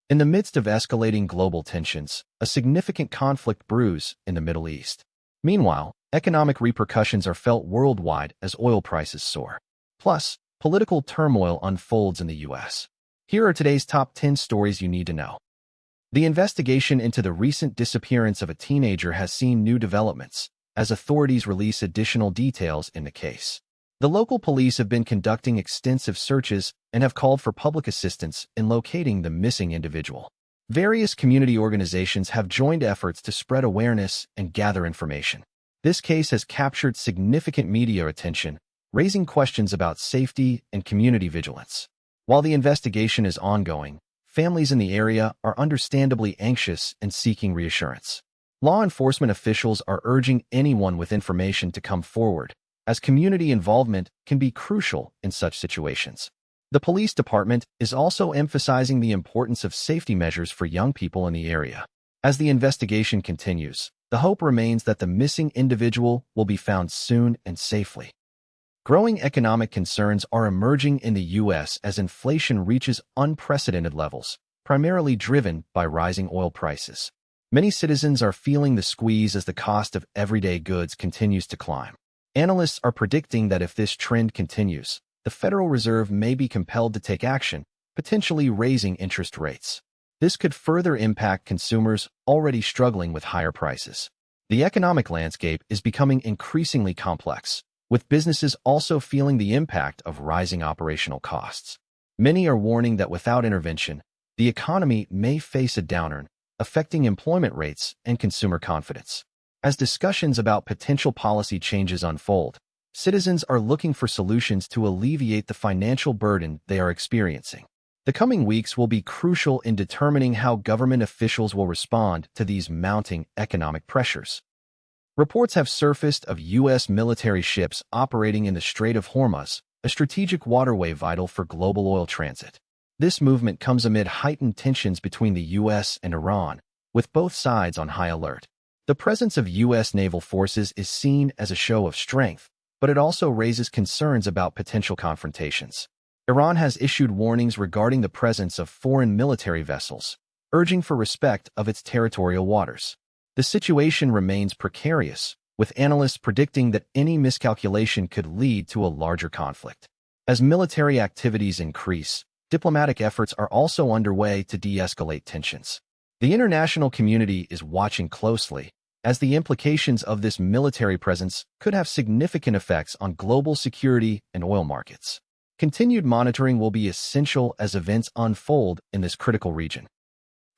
In the midst of escalating global tensions, a significant conflict brews in the Middle East. Meanwhile, economic repercussions are felt worldwide as oil prices soar. Plus, political turmoil unfolds in the U.S. Here are today's top 10 stories you need to know. The investigation into the recent disappearance of a teenager has seen new developments, as authorities release additional details in the case. The local police have been conducting extensive searches and have called for public assistance in locating the missing individual. Various community organizations have joined efforts to spread awareness and gather information. This case has captured significant media attention, raising questions about safety and community vigilance. While the investigation is ongoing, families in the area are understandably anxious and seeking reassurance. Law enforcement officials are urging anyone with information to come forward, as community involvement can be crucial in such situations. The police department is also emphasizing the importance of safety measures for young people in the area. As the investigation continues, the hope remains that the missing individual will be found soon and safely. Growing economic concerns are emerging in the U.S. as inflation reaches unprecedented levels, primarily driven by rising oil prices. Many citizens are feeling the squeeze as the cost of everyday goods continues to climb. Analysts are predicting that if this trend continues, the Federal Reserve may be compelled to take action, potentially raising interest rates. This could further impact consumers already struggling with higher prices. The economic landscape is becoming increasingly complex, with businesses also feeling the impact of rising operational costs. Many are warning that without intervention, the economy may face a downturn, affecting employment rates and consumer confidence. As discussions about potential policy changes unfold, citizens are looking for solutions to alleviate the financial burden they are experiencing. The coming weeks will be crucial in determining how government officials will respond to these mounting economic pressures. Reports have surfaced of U.S. military ships operating in the Strait of Hormuz, a strategic waterway vital for global oil transit. This movement comes amid heightened tensions between the U.S. and Iran, with both sides on high alert. The presence of U.S. naval forces is seen as a show of strength, but it also raises concerns about potential confrontations. Iran has issued warnings regarding the presence of foreign military vessels, urging for respect of its territorial waters. The situation remains precarious, with analysts predicting that any miscalculation could lead to a larger conflict. As military activities increase, diplomatic efforts are also underway to de-escalate tensions. The international community is watching closely, as the implications of this military presence could have significant effects on global security and oil markets. Continued monitoring will be essential as events unfold in this critical region.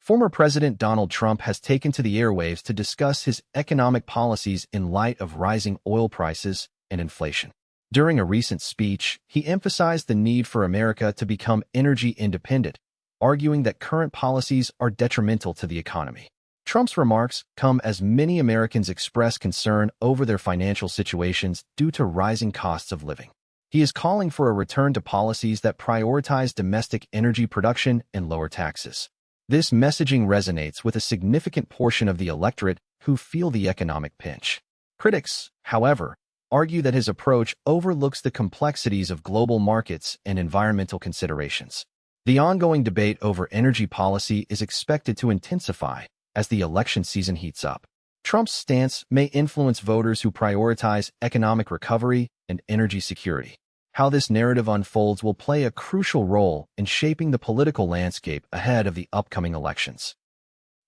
Former President Donald Trump has taken to the airwaves to discuss his economic policies in light of rising oil prices and inflation. During a recent speech, he emphasized the need for America to become energy independent, arguing that current policies are detrimental to the economy. Trump's remarks come as many Americans express concern over their financial situations due to rising costs of living. He is calling for a return to policies that prioritize domestic energy production and lower taxes. This messaging resonates with a significant portion of the electorate who feel the economic pinch. Critics, however, argue that his approach overlooks the complexities of global markets and environmental considerations. The ongoing debate over energy policy is expected to intensify as the election season heats up. Trump's stance may influence voters who prioritize economic recovery and energy security. How this narrative unfolds will play a crucial role in shaping the political landscape ahead of the upcoming elections.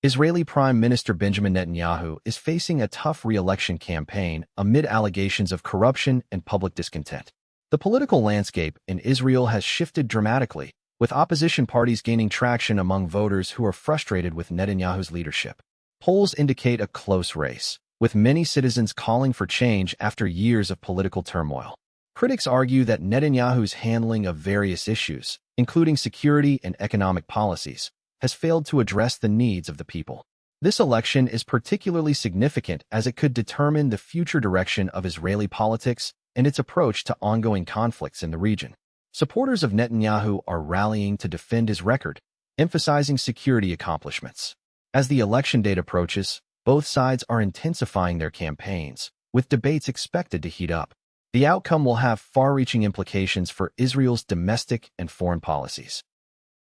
Israeli Prime Minister Benjamin Netanyahu is facing a tough re-election campaign amid allegations of corruption and public discontent. The political landscape in Israel has shifted dramatically, with opposition parties gaining traction among voters who are frustrated with Netanyahu's leadership. Polls indicate a close race, with many citizens calling for change after years of political turmoil. Critics argue that Netanyahu's handling of various issues, including security and economic policies, has failed to address the needs of the people. This election is particularly significant as it could determine the future direction of Israeli politics and its approach to ongoing conflicts in the region. Supporters of Netanyahu are rallying to defend his record, emphasizing security accomplishments. As the election date approaches, both sides are intensifying their campaigns, with debates expected to heat up. The outcome will have far-reaching implications for Israel's domestic and foreign policies.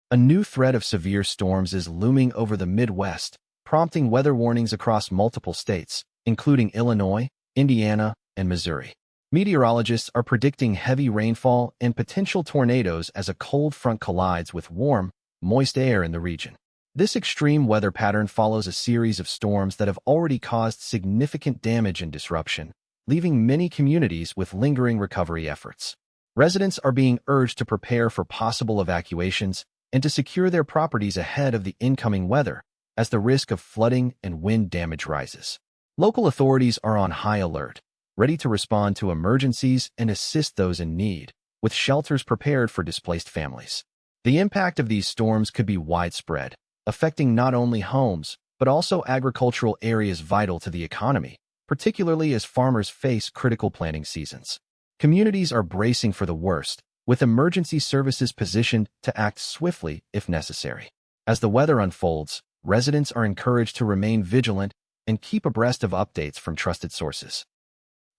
A new threat of severe storms is looming over the Midwest, prompting weather warnings across multiple states, including Illinois, Indiana, and Missouri. Meteorologists are predicting heavy rainfall and potential tornadoes as a cold front collides with warm, moist air in the region. This extreme weather pattern follows a series of storms that have already caused significant damage and disruption, leaving many communities with lingering recovery efforts. Residents are being urged to prepare for possible evacuations and to secure their properties ahead of the incoming weather, as the risk of flooding and wind damage rises. Local authorities are on high alert, ready to respond to emergencies and assist those in need, with shelters prepared for displaced families. The impact of these storms could be widespread, affecting not only homes, but also agricultural areas vital to the economy, particularly as farmers face critical planting seasons. Communities are bracing for the worst, with emergency services positioned to act swiftly if necessary. As the weather unfolds, residents are encouraged to remain vigilant and keep abreast of updates from trusted sources.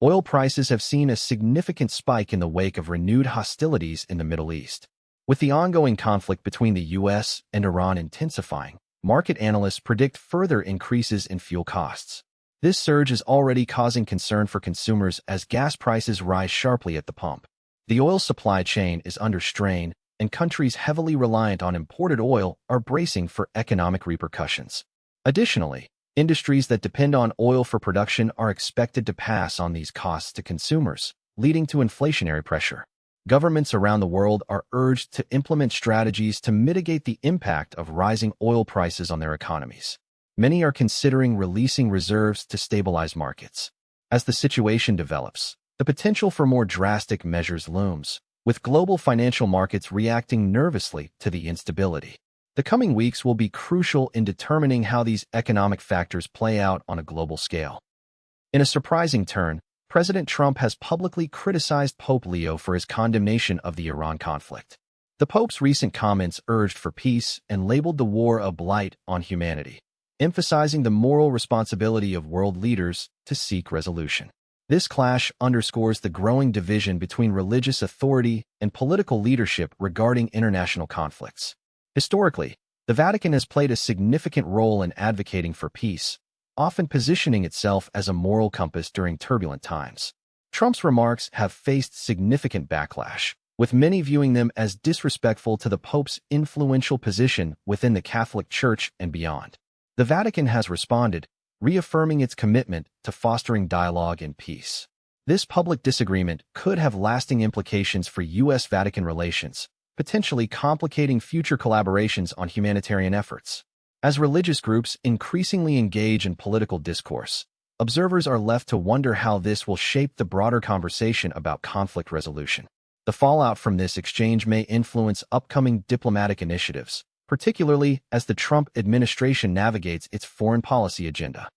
Oil prices have seen a significant spike in the wake of renewed hostilities in the Middle East. With the ongoing conflict between the U.S. and Iran intensifying, market analysts predict further increases in fuel costs. This surge is already causing concern for consumers as gas prices rise sharply at the pump. The oil supply chain is under strain, and countries heavily reliant on imported oil are bracing for economic repercussions. Additionally, industries that depend on oil for production are expected to pass on these costs to consumers, leading to inflationary pressure. Governments around the world are urged to implement strategies to mitigate the impact of rising oil prices on their economies. Many are considering releasing reserves to stabilize markets. As the situation develops, the potential for more drastic measures looms, with global financial markets reacting nervously to the instability. The coming weeks will be crucial in determining how these economic factors play out on a global scale. In a surprising turn, President Trump has publicly criticized Pope Leo for his condemnation of the Iran conflict. The Pope's recent comments urged for peace and labeled the war a blight on humanity, emphasizing the moral responsibility of world leaders to seek resolution. This clash underscores the growing division between religious authority and political leadership regarding international conflicts. Historically, the Vatican has played a significant role in advocating for peace, often positioning itself as a moral compass during turbulent times. Trump's remarks have faced significant backlash, with many viewing them as disrespectful to the Pope's influential position within the Catholic Church and beyond. The Vatican has responded, reaffirming its commitment to fostering dialogue and peace. This public disagreement could have lasting implications for U.S.-Vatican relations, potentially complicating future collaborations on humanitarian efforts. As religious groups increasingly engage in political discourse, observers are left to wonder how this will shape the broader conversation about conflict resolution. The fallout from this exchange may influence upcoming diplomatic initiatives, particularly as the Trump administration navigates its foreign policy agenda.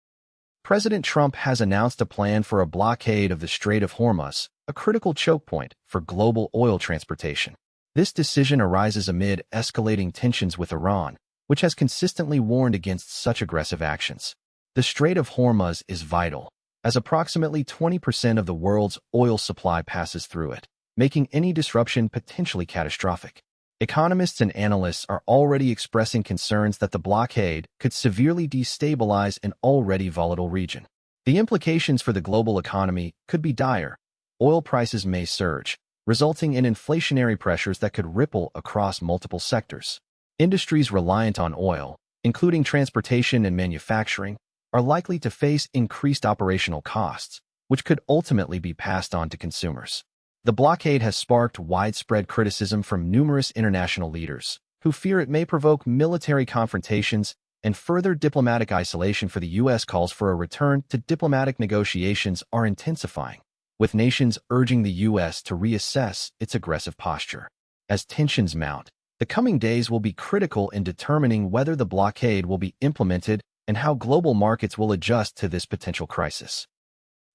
President Trump has announced a plan for a blockade of the Strait of Hormuz, a critical choke point for global oil transportation. This decision arises amid escalating tensions with Iran, which has consistently warned against such aggressive actions. The Strait of Hormuz is vital, as approximately 20% of the world's oil supply passes through it, making any disruption potentially catastrophic. Economists and analysts are already expressing concerns that the blockade could severely destabilize an already volatile region. The implications for the global economy could be dire. Oil prices may surge, resulting in inflationary pressures that could ripple across multiple sectors. Industries reliant on oil, including transportation and manufacturing, are likely to face increased operational costs, which could ultimately be passed on to consumers. The blockade has sparked widespread criticism from numerous international leaders, who fear it may provoke military confrontations and further diplomatic isolation. For the U.S. calls for a return to diplomatic negotiations are intensifying, with nations urging the U.S. to reassess its aggressive posture. As tensions mount, the coming days will be critical in determining whether the blockade will be implemented and how global markets will adjust to this potential crisis.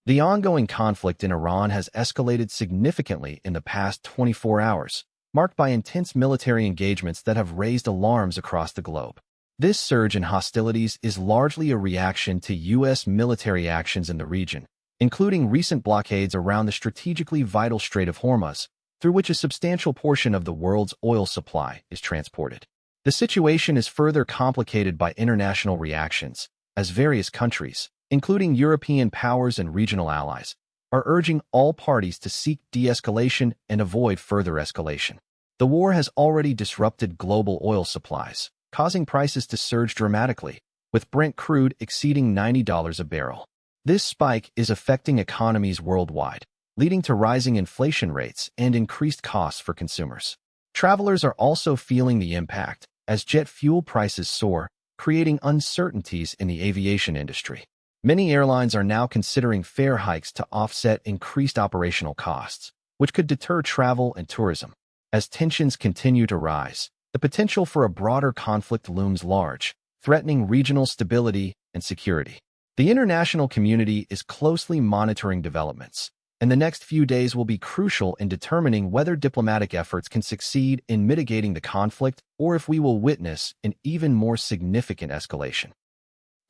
The ongoing conflict in Iran has escalated significantly in the past 24 hours, marked by intense military engagements that have raised alarms across the globe. This surge in hostilities is largely a reaction to U.S. military actions in the region, including recent blockades around the strategically vital Strait of Hormuz, through which a substantial portion of the world's oil supply is transported. The situation is further complicated by international reactions, as various countries, including European powers and regional allies, are urging all parties to seek de-escalation and avoid further escalation. The war has already disrupted global oil supplies, causing prices to surge dramatically, with Brent crude exceeding $90 a barrel. This spike is affecting economies worldwide, leading to rising inflation rates and increased costs for consumers. Travelers are also feeling the impact, as jet fuel prices soar, creating uncertainties in the aviation industry. Many airlines are now considering fare hikes to offset increased operational costs, which could deter travel and tourism. As tensions continue to rise, the potential for a broader conflict looms large, threatening regional stability and security. The international community is closely monitoring developments, and the next few days will be crucial in determining whether diplomatic efforts can succeed in mitigating the conflict or if we will witness an even more significant escalation.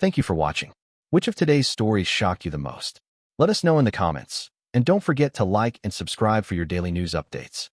Thank you for watching. Which of today's stories shocked you the most? Let us know in the comments, and don't forget to like and subscribe for your daily news updates.